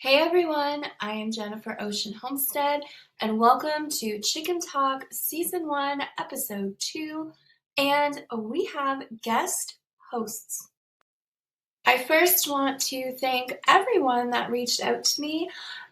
Hey everyone, I am Jennifer Ocean Homestead, and welcome to Chicken Talk Season 1, Episode 2, and we have guest hosts. I first want to thank everyone that reached out to me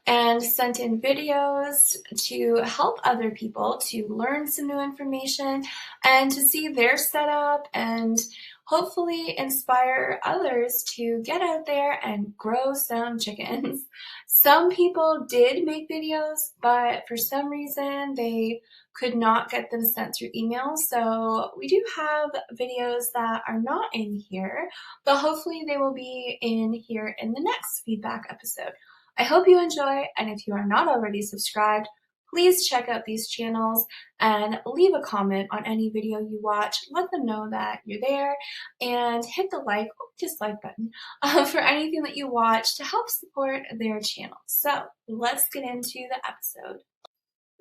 and sent in videos to help other people to learn some new information and to see their setup and hopefully inspire others to get out there and grow some chickens. Some people did make videos, but for some reason they could not get them sent through email. So we do have videos that are not in here, but hopefully they will be in here in the next feedback episode. I hope you enjoy, and if you are not already subscribed, please check out these channels and leave a comment on any video you watch. Let them know that you're there, and hit the like or dislike button for anything that you watch to help support their channel. So let's get into the episode.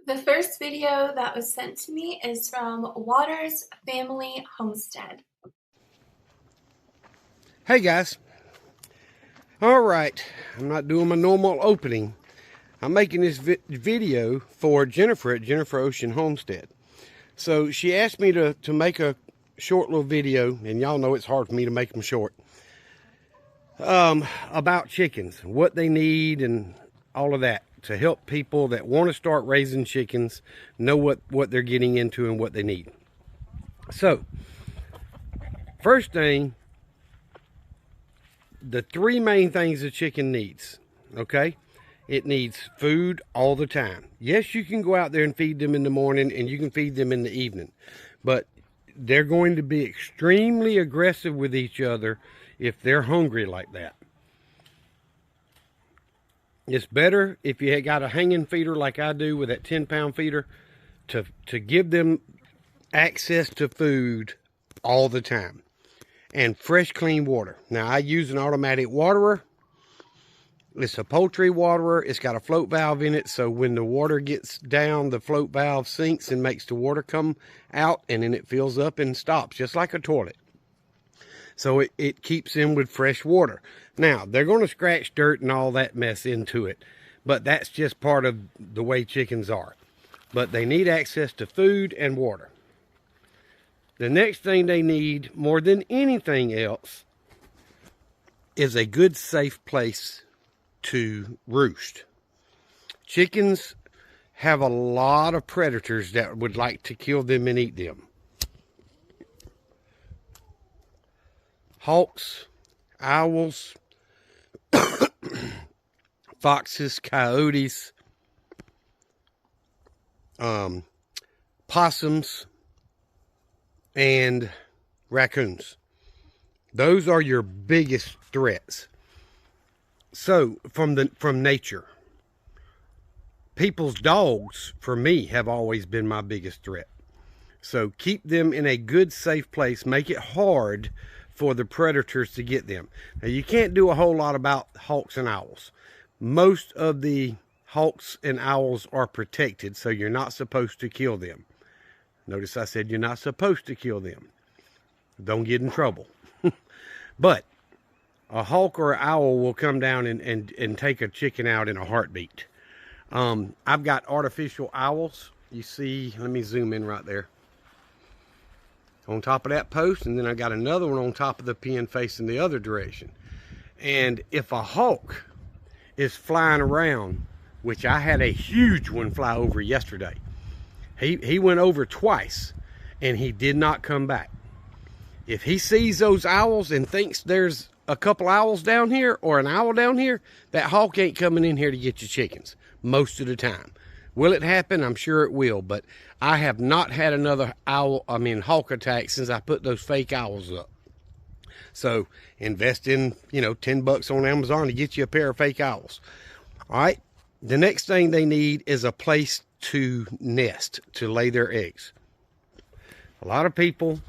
The first video that was sent to me is from Waters Family Homestead. Hey guys. Alright, I'm not doing my normal opening. I'm making this video for Jennifer at Jennifer Ocean Homestead. So she asked me to make a short little video, and y'all know it's hard for me to make them short, about chickens, what they need and all of that, to help people that want to start raising chickens know what they're getting into and what they need. So, first thing, the three main things a chicken needs, okay? It needs food all the time. Yes, you can go out there and feed them in the morning, and you can feed them in the evening, but they're going to be extremely aggressive with each other if they're hungry like that. It's better if you got a hanging feeder like I do with that 10-pound feeder to give them access to food all the time. And fresh, clean water. Now, I use an automatic waterer. It's a poultry waterer. It's got a float valve in it, so when the water gets down, the float valve sinks and makes the water come out, and then it fills up and stops, just like a toilet. So it keeps them with fresh water. Now, they're going to scratch dirt and all that mess into it, but that's just part of the way chickens are. But they need access to food and water. The next thing they need, more than anything else, is a good, safe place to roost. Chickens have a lot of predators that would like to kill them and eat them. Hawks, owls, foxes, coyotes, possums, and raccoons. Those are your biggest threats. So from nature, people's dogs, for me, have always been my biggest threat. So keep them in a good, safe place. Make it hard for the predators to get them. Now, you can't do a whole lot about hawks and owls. Most of the hawks and owls are protected, so you're not supposed to kill them. Notice I said you're not supposed to kill them. Don't get in trouble. But a hawk or an owl will come down and take a chicken out in a heartbeat. I've got artificial owls. You see, let me zoom in right there. On top of that post, and then I got another one on top of the pen facing the other direction. And if a hawk is flying around, which I had a huge one fly over yesterday, he went over twice and he did not come back. If he sees those owls and thinks there's a couple owls down here or an owl down here, that hawk ain't coming in here to get your chickens most of the time. Will it happen? I'm sure it will, but I have not had another hawk attack since I put those fake owls up. So invest in, $10 on Amazon to get you a pair of fake owls. All right. The next thing they need is a place to nest, to lay their eggs. A lot of people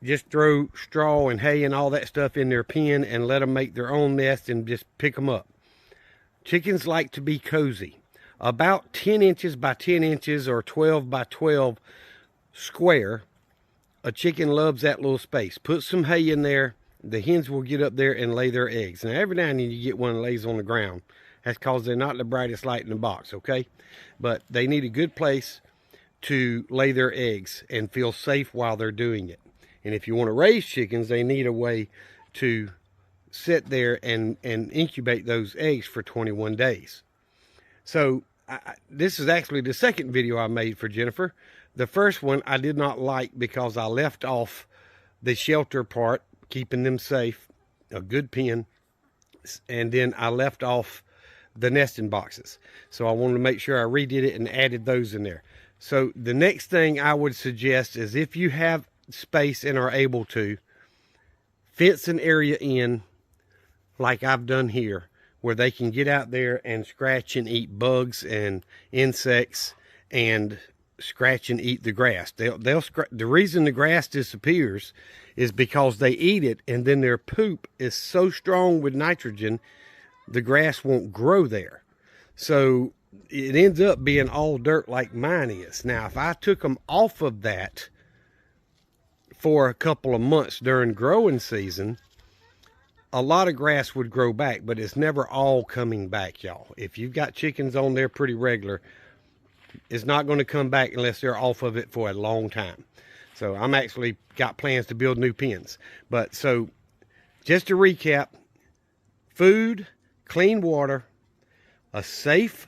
just throw straw and hay and all that stuff in their pen and let them make their own nest and just pick them up. Chickens like to be cozy. About 10 inches by 10 inches or 12 by 12 square, a chicken loves that little space. Put some hay in there the hens will get up there and lay their eggs. Now, every now and then you get one that lays on the ground. That's because they're not the brightest light in the box, okay? But they need a good place to lay their eggs and feel safe while they're doing it. And if you want to raise chickens, they need a way to sit there and incubate those eggs for 21 days. So this is actually the second video I made for Jennifer. The first one I did not like because I left off the shelter part, keeping them safe, a good pen, and then I left off the nesting boxes. So I wanted to make sure I redid it and added those in there. So the next thing I would suggest is, if you have space and are able to, fence an area in like I've done here, where they can get out there and scratch and eat bugs and insects and scratch and eat the grass. The reason the grass disappears is because they eat it, and then their poop is so strong with nitrogen, the grass won't grow there. So it ends up being all dirt like mine is. Now, if I took them off of that for a couple of months during growing season, a lot of grass would grow back, but it's never all coming back, y'all. If you've got chickens on there pretty regular, it's not going to come back unless they're off of it for a long time. So I'm actually got plans to build new pens. But so just to recap, food, clean water, a safe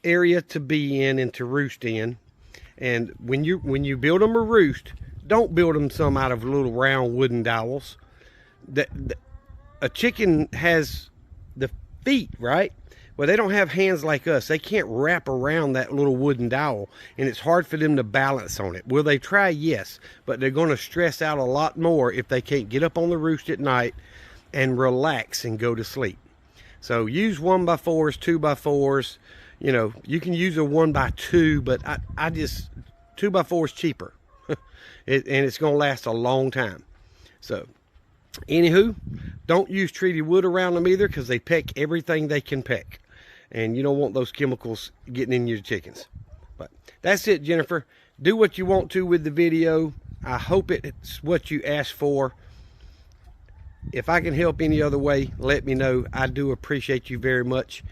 area to be in and to roost in. And when you build them a roost, don't build them some out of little round wooden dowels. A chicken has the feet, right? Well, they don't have hands like us. They can't wrap around that little wooden dowel, and it's hard for them to balance on it. Will they try? Yes, but they're going to stress out a lot more if they can't get up on the roost at night and relax and go to sleep. So use 1x4s, 2x4s. You know, you can use a 1x2, but I just, 2x4 is cheaper. And it's going to last a long time. So anywho, don't use treated wood around them either, because they peck everything they can peck. And you don't want those chemicals getting in your chickens. But that's it, Jennifer. Do what you want to with the video. I hope it's what you asked for. If I can help any other way, let me know. I do appreciate you very much.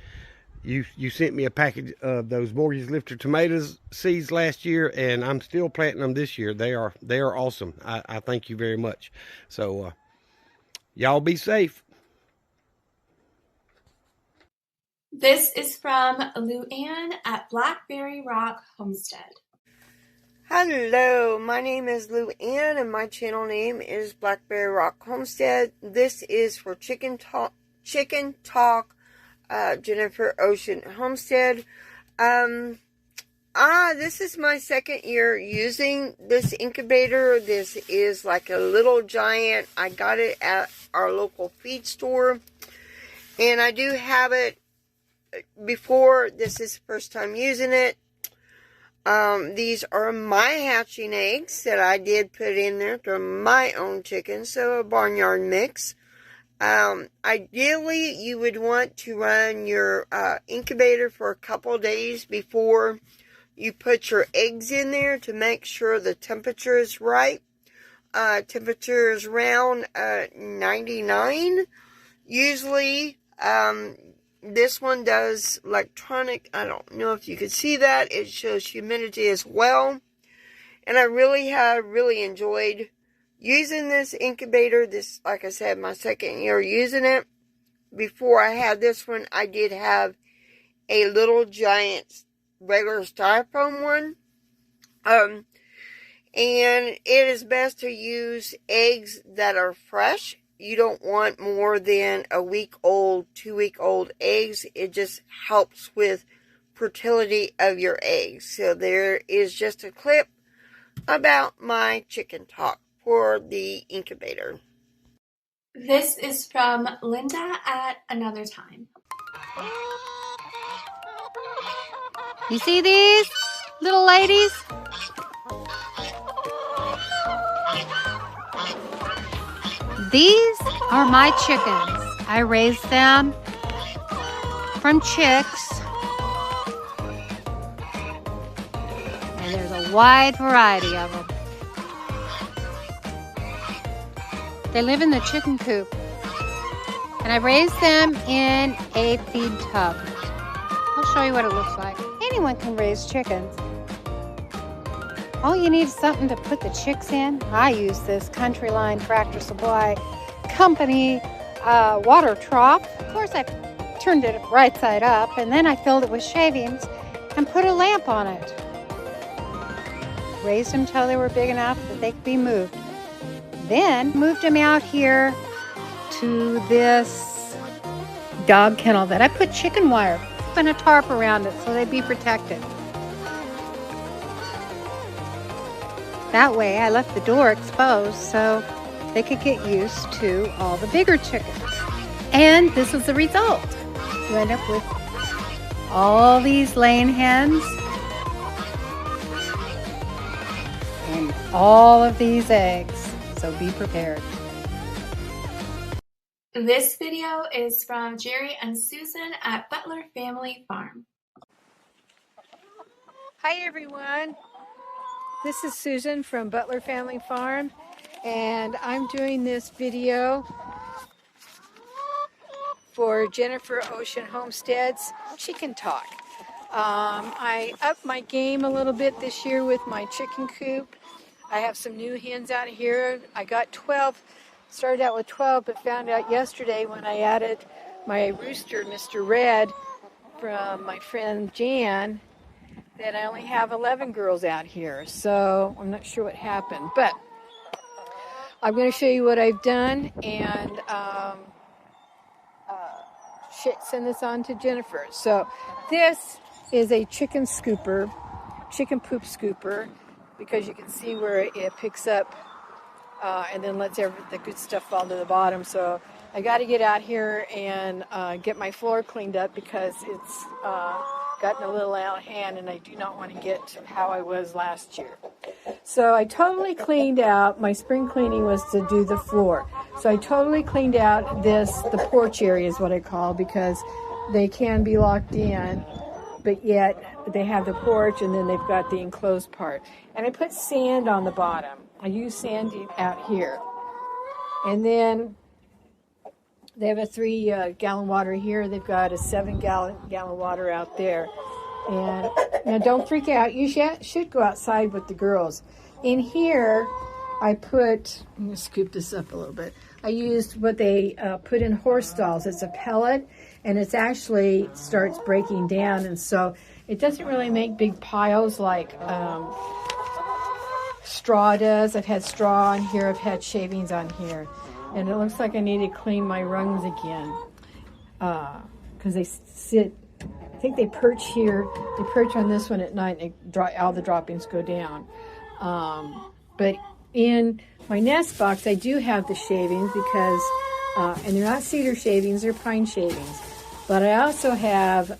You sent me a package of those mortgage lifter tomatoes seeds last year, and I'm still planting them this year. They are awesome. I thank you very much. So y'all be safe. This is from Luann at Blackberry Rock Homestead. Hello, my name is Luann and my channel name is Blackberry Rock Homestead. This is for Chicken Talk, Jennifer Ocean Homestead. This is my second year using this incubator. This is like a little giant. I got it at our local feed store, and I do have it before. This is the first time using it. These are my hatching eggs that I did put in there. They're my own chickens, so a barnyard mix. Ideally, you would want to run your incubator for a couple days before you put your eggs in there to make sure the temperature is right. Temperature is around 99. Usually, this one does electronic. I don't know if you could see that. It shows humidity as well. And I really have enjoyed using this incubator. This, like I said, my second year using it. Before I had this one, I did have a little giant regular styrofoam one. And it is best to use eggs that are fresh. You don't want more than a week old, 2 week old eggs. It just helps with fertility of your eggs. So there is just a clip about my chicken talk for the incubator. This is from Linda at Another Time. You see these little ladies? These are my chickens. I raised them from chicks. And there's a wide variety of them. They live in the chicken coop. And I raised them in a feed tub. I'll show you what it looks like. Anyone can raise chickens. All you need is something to put the chicks in. I use this Country Line Tractor Supply Company water trough. Of course, I turned it right side up, and then I filled it with shavings and put a lamp on it. Raised them until they were big enough that they could be moved. Then moved them out here to this dog kennel that I put chicken wire and a tarp around it so they'd be protected. That way I left the door exposed so they could get used to all the bigger chickens. And this was the result. You end up with all these laying hens and all of these eggs. So be prepared. This video is from Jerry and Susan at Butler Family Farm. Hi everyone, this is Susan from Butler Family Farm, and I'm doing this video for Jennifer Ocean Homestead's Chicken Talk. I upped my game a little bit this year with my chicken coop. I have some new hens out here. I got 12, started out with 12, but found out yesterday when I added my rooster, Mr. Red, from my friend Jan, that I only have 11 girls out here. So I'm not sure what happened, but I'm going to show you what I've done and send this on to Jennifer. So this is a chicken scooper, chicken poop scooper, because you can see where it picks up and then lets the good stuff fall to the bottom. So I got to get out here and get my floor cleaned up because it's gotten a little out of hand and I do not want to get to how I was last year. So I totally cleaned out, my spring cleaning was to do the floor. So I totally cleaned out the porch area is what I call, because they can be locked in, but yet they have the porch and then they've got the enclosed part. And I put sand on the bottom. I use sand out here. And then they have a 3-gallon water here. They've got a 7-gallon water out there. And now don't freak out. You should go outside with the girls. In here, I'm going to scoop this up a little bit. I used what they put in horse stalls. It's a pellet, and it's actually starts breaking down. And so it doesn't really make big piles like straw does. I've had straw on here. I've had shavings on here. And it looks like I need to clean my rungs again because they sit, I think they perch here. They perch on this one at night and all the droppings go down. But in my nest box, I do have the shavings because, and they're not cedar shavings, they're pine shavings. But I also have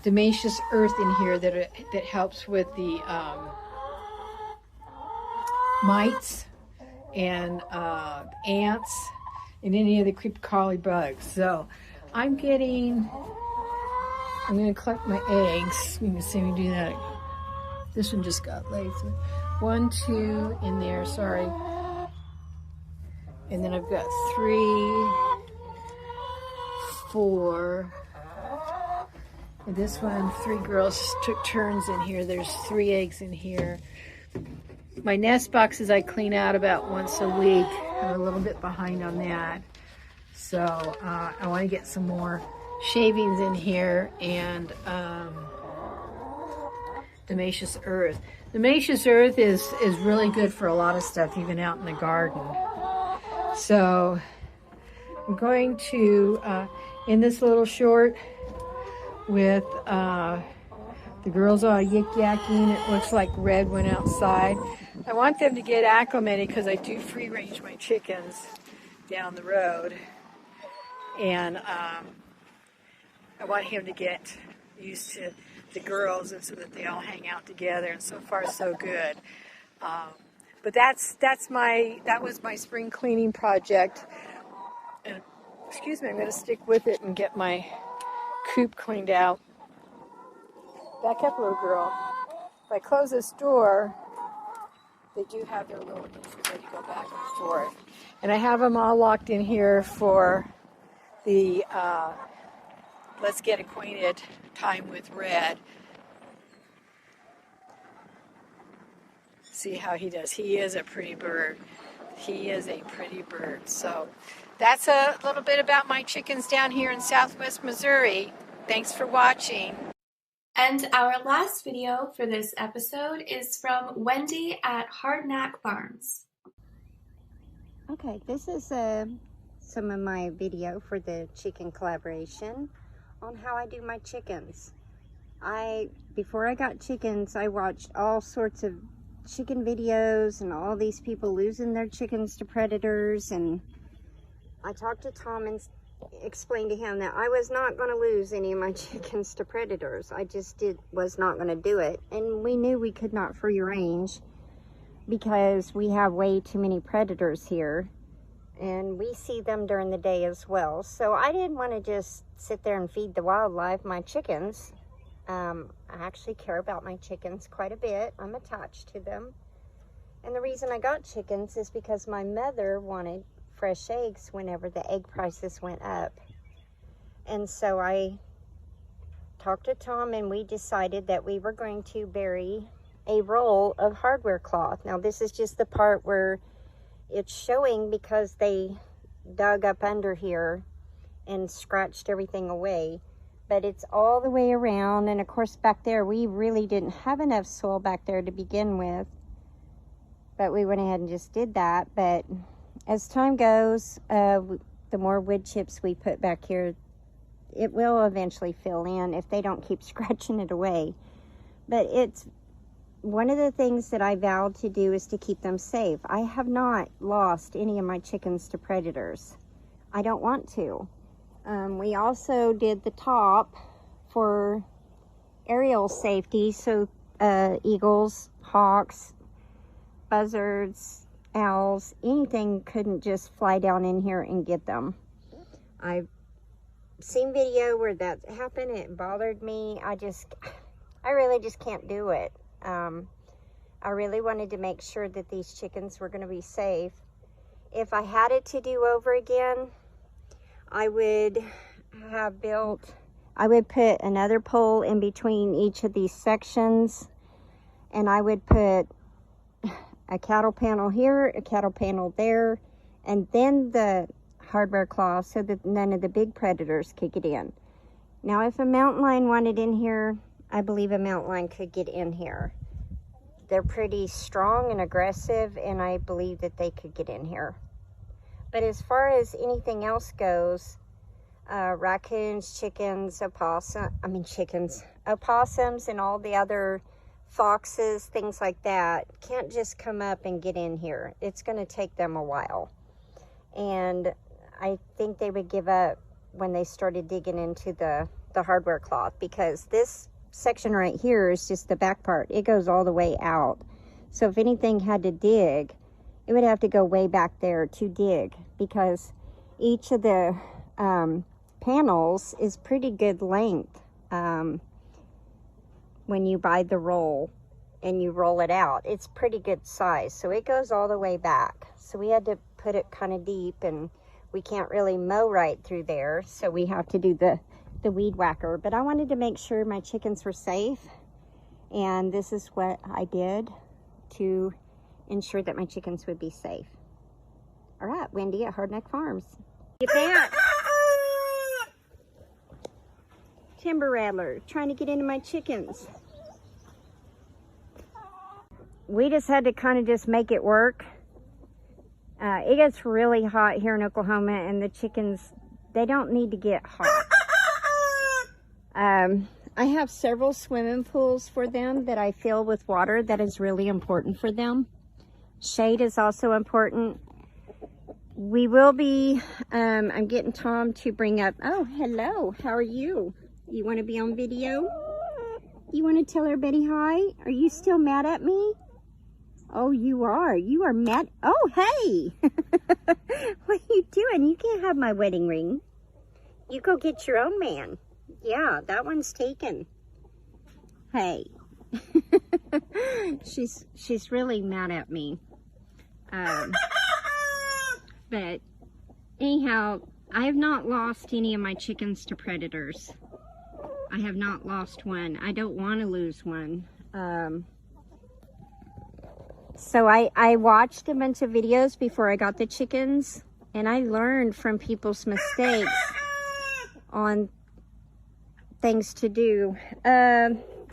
Demacious earth in here that helps with the mites and ants and any of the creepy-crawly bugs. So I'm going to collect my eggs. You can see me do that. This one just got laid. So 1, 2 in there, sorry. And then I've got 3, 4. And this one, 3 girls took turns in here. There's 3 eggs in here. My nest boxes I clean out about once a week. I'm a little bit behind on that. So I want to get some more shavings in here and Demacious earth. Demacious earth is really good for a lot of stuff, even out in the garden. So I'm going to end this little short with the girls all yik-yakking. It looks like Red went outside. I want them to get acclimated because I do free range my chickens down the road. And I want him to get used to the girls and so that they all hang out together. And so far, so good. But that was my spring cleaning project. And, excuse me, I'm going to stick with it and get my coop cleaned out. Back up, little girl. If I close this door, they do have their little entryway to go back and forth. And I have them all locked in here for the let's get acquainted time with Red. See how he does. He is a pretty bird. He is a pretty bird. So that's a little bit about my chickens down here in Southwest Missouri. Thanks for watching. And our last video for this episode is from Wendy at Hard Knack Farms. Okay, this is some of my video for the chicken collaboration on how I do my chickens. Before I got chickens, I watched all sorts of chicken videos and all these people losing their chickens to predators, and I talked to Tom and explained to him that I was not going to lose any of my chickens to predators. I just was not going to do it, and we knew we could not free range because we have way too many predators here, and we see them during the day as well. So I didn't want to just sit there and feed the wildlife my chickens. I actually care about my chickens quite a bit. I'm attached to them. And the reason I got chickens is because my mother wanted fresh eggs whenever the egg prices went up. And so I talked to Tom, and we decided that we were going to bury a roll of hardware cloth. Now this is just the part where it's showing because they dug up under here and scratched everything away. But it's all the way around, and of course back there we really didn't have enough soil back there to begin with, but we went ahead and just did that. But as time goes, the more wood chips we put back here, it will eventually fill in if they don't keep scratching it away. But it's one of the things that I vowed to do is to keep them safe. I have not lost any of my chickens to predators. I don't want to. We also did the top for aerial safety, so eagles, hawks, buzzards, owls, anything couldn't just fly down in here and get them. I've seen video where that happened. It bothered me. I really just can't do it. I really wanted to make sure that these chickens were going to be safe. If I had it to do over again, I would put another pole in between each of these sections, and I would put a cattle panel here, a cattle panel there, and then the hardware cloth so that none of the big predators could get in. Now, if a mountain lion wanted in here, I believe a mountain lion could get in here. They're pretty strong and aggressive, and I believe that they could get in here. But as far as anything else goes, raccoons, chickens, opossums, and all the other foxes, things like that, can't just come up and get in here. It's going to take them a while. And I think they would give up when they started digging into the hardware cloth, because this section right here is just the back part. It goes all the way out. So if anything had to dig, it would have to go way back there to dig, because each of the panels is pretty good length when you buy the roll and you roll it out. It's pretty good size, so it goes all the way back. So we had to put it kind of deep, and we can't really mow right through there, so we have to do the weed whacker. But I wanted to make sure my chickens were safe, and this is what I did to ensure that my chickens would be safe. All right, Wendy at Hard Knack Farms. Get back! Timber rattler trying to get into my chickens. We just had to kind of just make it work. It gets really hot here in Oklahoma, and the chickens, they don't need to get hot. I have several swimming pools for them that I fill with water. That is really important for them. Shade is also important. We will be, I'm getting Tom to bring up, oh, hello, how are you? You want to be on video? You want to tell everybody hi? Are you still mad at me? Oh, you are. You are mad. Oh, hey. What are you doing? You can't have my wedding ring. You go get your own man. Yeah, that one's taken. Hey. She's really mad at me. But anyhow, I have not lost any of my chickens to predators. I have not lost one. I don't want to lose one. So I watched a bunch of videos before I got the chickens, and I learned from people's mistakes on things to do.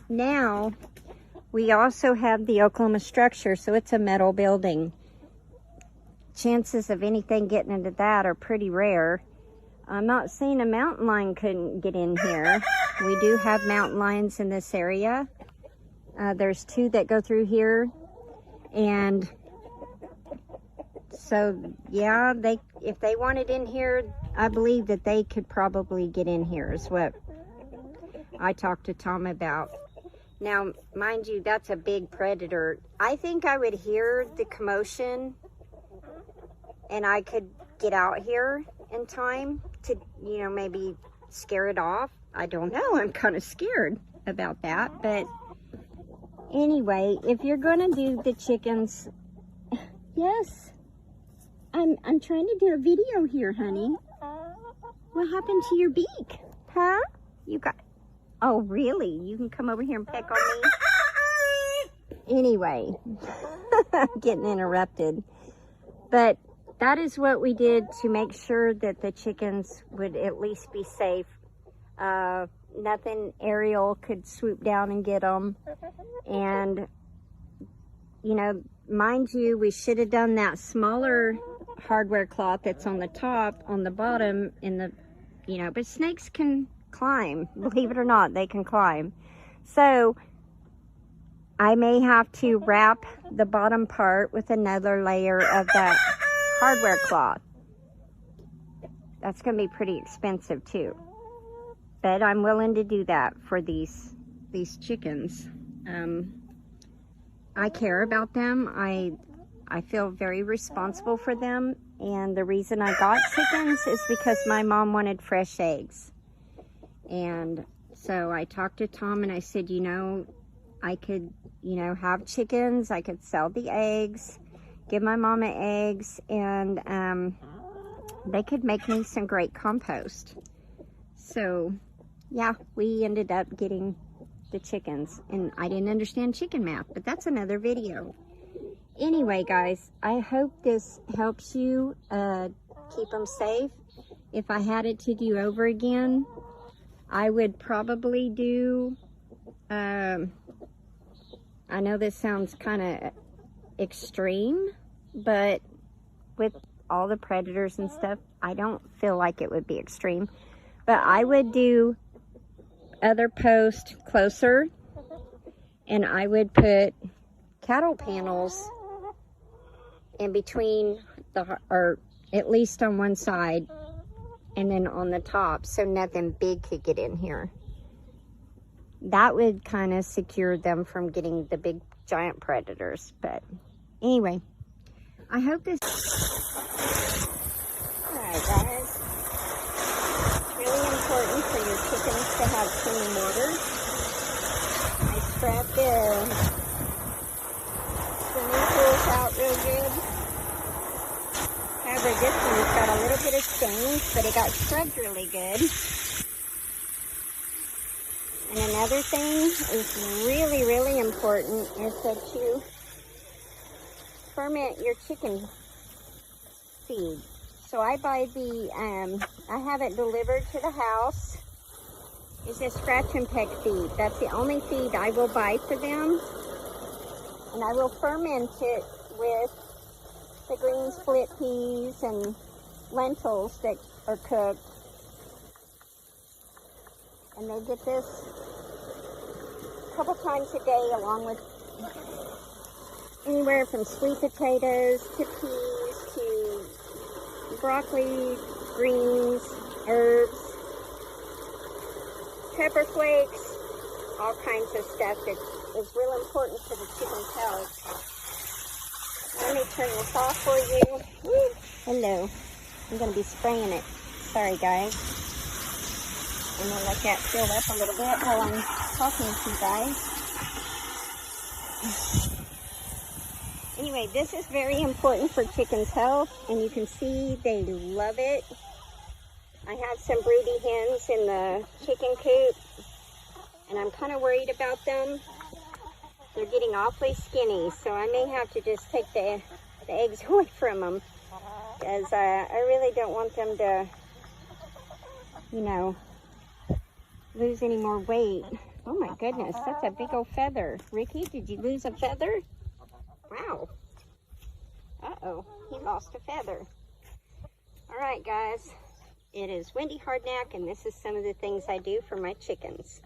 Now, we also have the Oklahoma structure, so it's a metal building. Chances of anything getting into that are pretty rare. I'm not saying a mountain lion couldn't get in here. We do have mountain lions in this area. There's 2 that go through here. And so, yeah, if they wanted in here, I believe that they could probably get in here, is what I talked to Tom about. Now, mind you, that's a big predator. I think I would hear the commotion and I could get out here in time to, you know, maybe scare it off. I don't know. I'm kind of scared about that. But anyway, if you're going to do the chickens, yes, I'm trying to do a video here, honey. What happened to your beak? Huh? You got... Oh, really? You can come over here and peck on me? Anyway, getting interrupted. But that is what we did to make sure that the chickens would at least be safe. Nothing aerial could swoop down and get them. And, you know, mind you, we should have done that smaller hardware cloth that's on the top, on the bottom, in the, you know, but snakes can climb. Believe it or not, they can climb. So I may have to wrap the bottom part with another layer of that hardware cloth. That's going to be pretty expensive too. But I'm willing to do that for these chickens. I care about them. I feel very responsible for them. And the reason I got chickens is because my mom wanted fresh eggs. And so I talked to Tom and I said, you know, I could, you know, have chickens. I could sell the eggs, give my mama eggs, and they could make me some great compost. So, yeah, we ended up getting the chickens. And I didn't understand chicken math, but that's another video. Anyway, guys, I hope this helps you keep them safe. If I had it to do over again, I would probably do, I know this sounds kind of extreme, but with all the predators and stuff, I don't feel like it would be extreme. But I would do other posts closer, and I would put cattle panels in between or at least on one side, and then on the top, so nothing big could get in here. That would kind of secure them from getting the big giant predators. But anyway, I hope this... Alright guys, it's really important for your chickens to have clean water. I scrubbed the swimming pools out real good. However, this one's got a little bit of stains, but it got scrubbed really good. And another thing is really, really important is that you ferment your chicken feed. So I buy I have it delivered to the house. It's a scratch and peck feed. That's the only feed I will buy for them. And I will ferment it with the green split peas and lentils that are cooked. And they get this a couple times a day, along with anywhere from sweet potatoes to peas to broccoli, greens, herbs, pepper flakes, all kinds of stuff that is real important for the chicken's health. Let me turn this off for you. Woo. Hello. I'm going to be spraying it. Sorry, guys. I'm going to let that fill up a little bit while I'm talking to you guys. Anyway, this is very important for chickens' health, and you can see they love it. I have some broody hens in the chicken coop, and I'm kind of worried about them. They're getting awfully skinny, so I may have to just take the eggs away from them, because I really don't want them to, you know, lose any more weight. Oh my goodness, that's a big old feather. Ricky, did you lose a feather? Wow. Uh-oh, he lost a feather. All right, guys. It is Wendy Hardknack, and this is some of the things I do for my chickens.